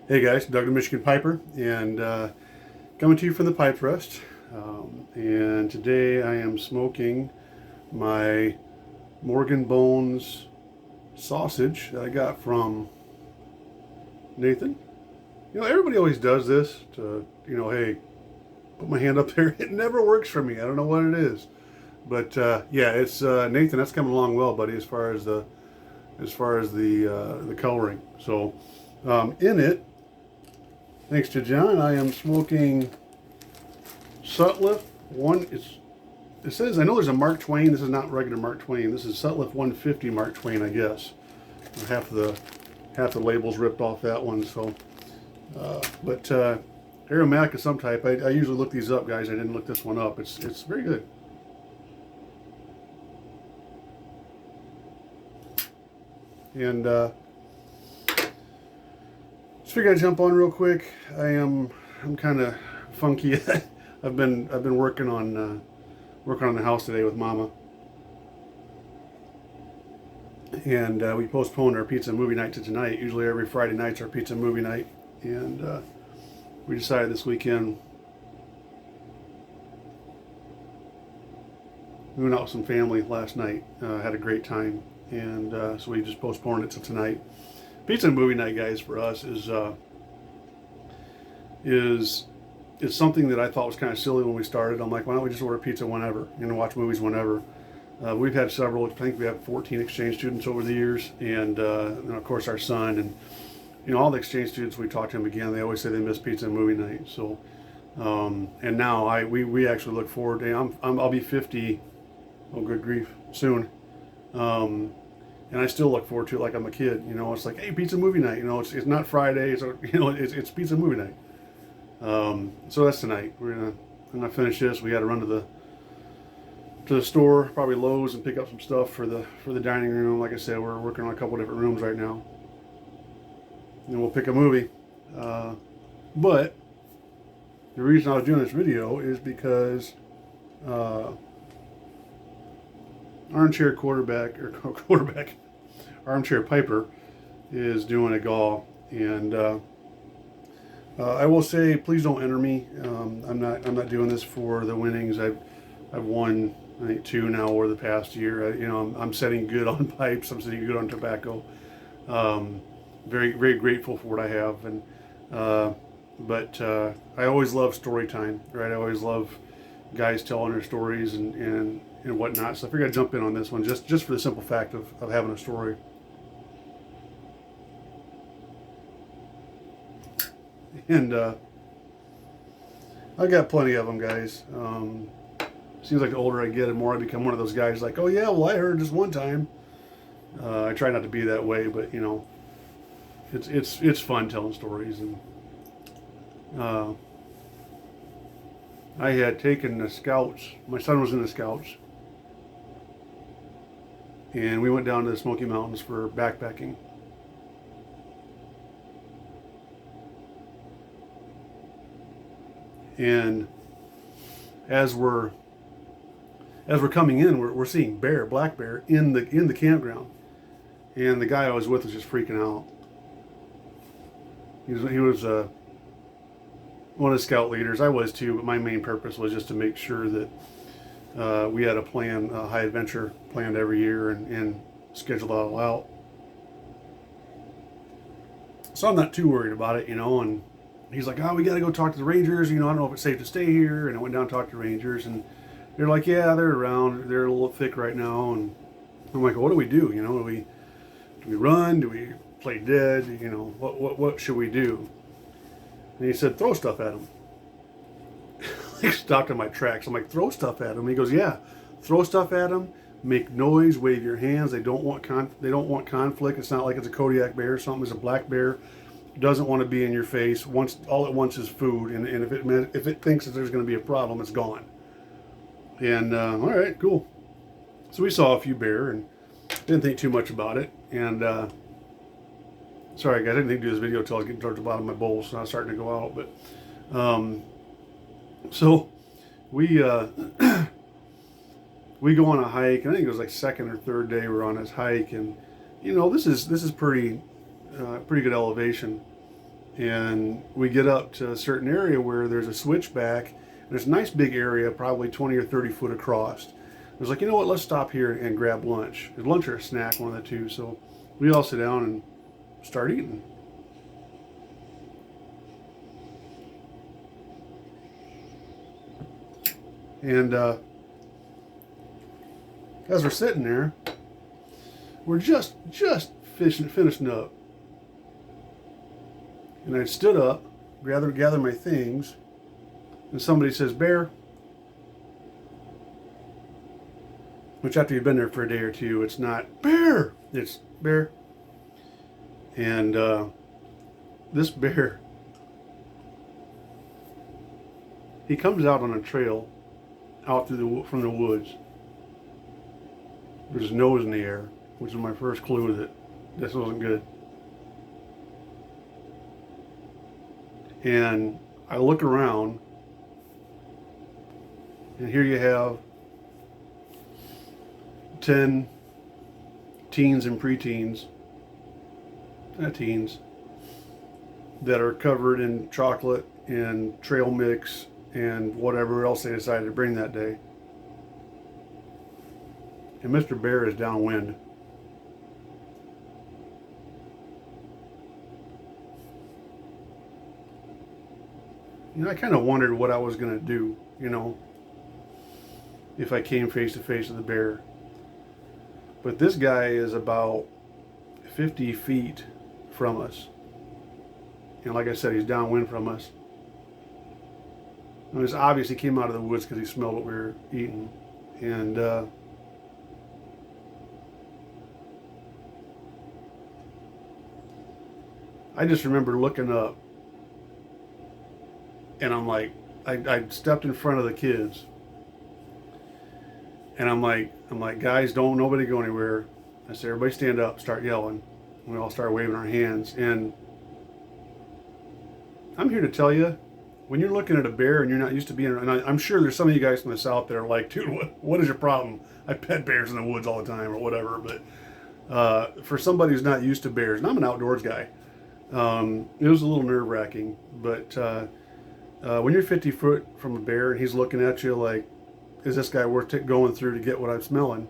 Hey guys, Doug the Michigan Piper, and coming to you from the Pipe Rest. And today I am smoking my Morgan Bones sausage that I got from Nathan. You know, everybody always does this to, hey, put my hand up there. It never works for me. I don't know what it is, but yeah, it's Nathan. That's coming along well, buddy, as far as the coloring. So in it. Thanks to John, I am smoking Sutliff one. It says, I know there's a Mark Twain. This is not regular Mark Twain. This is Sutliff 150 Mark Twain, I guess. Half the labels ripped off that one. So, but aromatic of some type. I usually look these up, guys. I didn't look this one up. It's very good. And just figured I'd jump on real quick. I'm kind of funky. I've been working on the house today with Mama, and we postponed our pizza movie night to tonight. Usually every Friday night's our pizza movie night, and we decided this weekend we went out with some family last night. Had a great time, and so we just postponed it to tonight. Pizza movie night, guys, for us is something that I thought was kind of silly when we started. I'm like, why don't we just order pizza whenever, watch movies whenever. We've had several. I think we have 14 exchange students over the years, and of course our son, and all the exchange students we talk to them again. They always say they miss pizza and movie night. So, and now we actually look forward to. I'll be 50. Oh, good grief, soon. And I still look forward to it like I'm a kid. It's like, hey, pizza movie night. It's not Friday. It's pizza movie night. So that's tonight. I'm gonna finish this. We got to run to the store, probably Lowe's, and pick up some stuff for the dining room. Like I said, we're working on a couple different rooms right now, and we'll pick a movie. But the reason I was doing this video is because armchair Piper is doing a gall, and I will say, please don't enter me. I'm not doing this for the winnings. I've won, I think, 2 now over the past year. I'm setting good on pipes. I'm setting good on tobacco. Very very grateful for what I have, and but I always love story time, right? I always love guys telling their stories and whatnot. So I figured I'd jump in on this one just for the simple fact of having a story. And I got plenty of them, guys. Seems like the older I get, the more I become one of those guys like, oh yeah, well I heard this one time. I try not to be that way, but it's fun telling stories. And I had taken the Scouts. My son was in the Scouts, and we went down to the Smoky Mountains for backpacking. And as we're coming in, we're seeing black bear in the campground, and the guy I was with was just freaking out. He was one of the scout leaders. I was too, but my main purpose was just to make sure that we had a plan, a high adventure planned every year, and scheduled it all out. So I'm not too worried about it, and he's like, oh, we got to go talk to the rangers. I don't know if it's safe to stay here. And I went down and talked to rangers, and they're like, yeah, they're around. They're a little thick right now. And I'm like, well, what do we do? Do we run? Do we play dead? What should we do? And he said, throw stuff at them. He stopped in my tracks. I'm like, throw stuff at them. He goes, yeah, throw stuff at them. Make noise. Wave your hands. They don't want conflict. It's not like it's a Kodiak bear or something. It's a black bear. Doesn't want to be in your face. All it wants is food, and if it thinks that there's going to be a problem, it's gone. And all right, cool. So we saw a few bear and didn't think too much about it. And sorry guys, I didn't think to do this video until I was getting towards the bottom of my bowl, so I was starting to go out. But so we we go on a hike, and I think it was like second or third day we're on this hike, and this is pretty good elevation. And we get up to a certain area where there's a switchback, and there's a nice big area, probably 20 or 30 foot across. I was like, you know what, let's stop here and grab lunch. Lunch or a snack, one of the two. So we all sit down and start eating. And as we're sitting there, we're just finishing up. And I stood up, gather my things, and somebody says, "Bear," which after you've been there for a day or two, it's not "Bear," it's "Bear." And this bear, he comes out on a trail out from the woods with his nose in the air, which is my first clue that this wasn't good. And I look around, and here you have 10 teens and preteens, teens, that are covered in chocolate and trail mix and whatever else they decided to bring that day. And Mr. Bear is downwind. I kind of wondered what I was going to do, if I came face to face with the bear. But this guy is about 50 feet from us. And like I said, he's downwind from us. And this obviously came out of the woods because he smelled what we were eating. And I just remember looking up, and I'm like, I stepped in front of the kids, and I'm like, guys, don't nobody go anywhere. I said, everybody stand up, start yelling. We all start waving our hands. And I'm here to tell you, when you're looking at a bear and you're not used to being, and I'm sure there's some of you guys from the South that are like, dude, what is your problem? I pet bears in the woods all the time or whatever. But for somebody who's not used to bears, and I'm an outdoors guy, it was a little nerve wracking. But when you're 50 foot from a bear and he's looking at you like, is this guy worth going through to get what I'm smelling?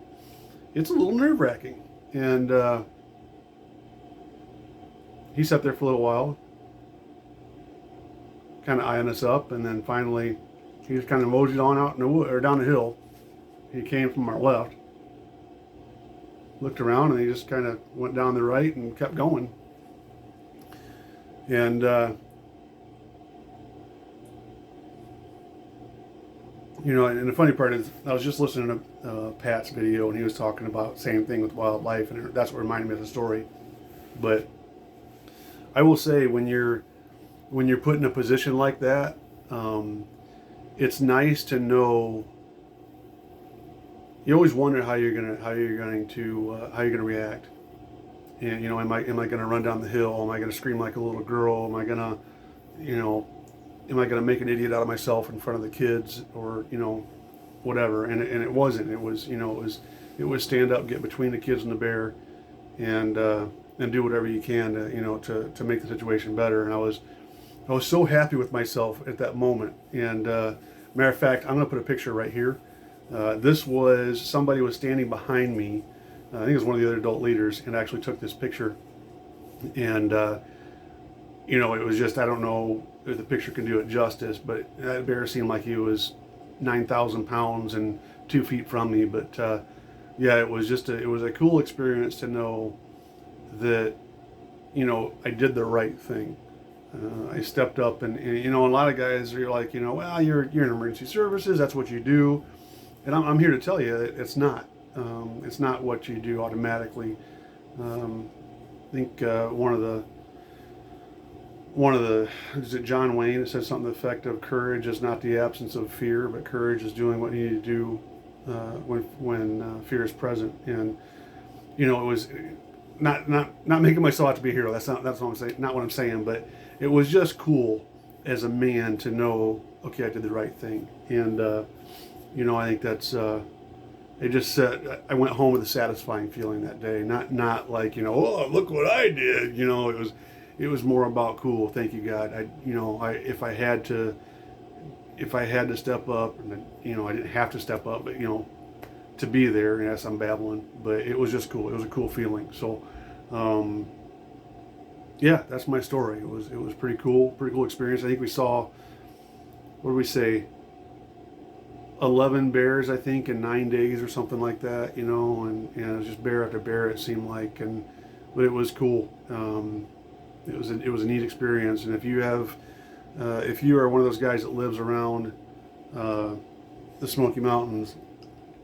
It's a little nerve wracking. And he sat there for a little while, kind of eyeing us up, and then finally he just kind of moseyed on out in the wood, or down the hill. He came from our left, looked around, and he just kind of went down the right and kept going. And and the funny part is, I was just listening to Pat's video, and he was talking about the same thing with wildlife, and that's what reminded me of the story. But I will say, when you're put in a position like that, it's nice to know. You always wonder how you're going to react. And am I going to run down the hill? Am I going to scream like a little girl? Am I going to make an idiot out of myself in front of the kids, or whatever? And it wasn't. It was stand up, get between the kids and the bear, and do whatever you can to make the situation better. And I was so happy with myself at that moment. And matter of fact, I'm going to put a picture right here. This was somebody was standing behind me. I think it was one of the other adult leaders, and actually took this picture. And it was just, I don't know if the picture can do it justice, but that bear seemed like he was 9,000 pounds and 2 feet from me. But yeah, it was a cool experience to know that I did the right thing. I stepped up, and a lot of guys are like, well, you're in emergency services, that's what you do. And I'm here to tell you it's not. It's not what you do automatically. I think one of the is it John Wayne? It says something to the effect of, courage is not the absence of fear, but courage is doing what you need to do when fear is present. And it was not making myself out to be a hero. That's what I'm saying. Not what I'm saying, but it was just cool as a man to know, okay, I did the right thing. And I think that's it just said, I went home with a satisfying feeling that day. Not like, oh, look what I did. it was more about cool. Thank you, God. If I had to step up, and I didn't have to step up, but to be there. Yes, I'm babbling, but it was just cool. It was a cool feeling. So, yeah, that's my story. It was pretty cool experience. I think we saw, what did we say, 11 bears, I think, in 9 days or something like that. And it was just bear after bear, it seemed like, but it was cool. It was a neat experience. And if you are one of those guys that lives around the Smoky Mountains,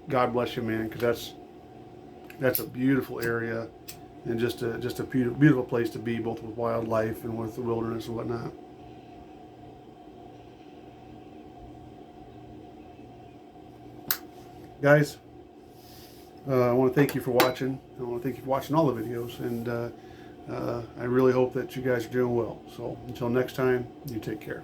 God bless you, man, because that's a beautiful area, and just a beautiful place to be, both with wildlife and with the wilderness and whatnot. Guys, I want to thank you for watching. I want to thank you for watching all the videos, and I really hope that you guys are doing well. So until next time, you take care.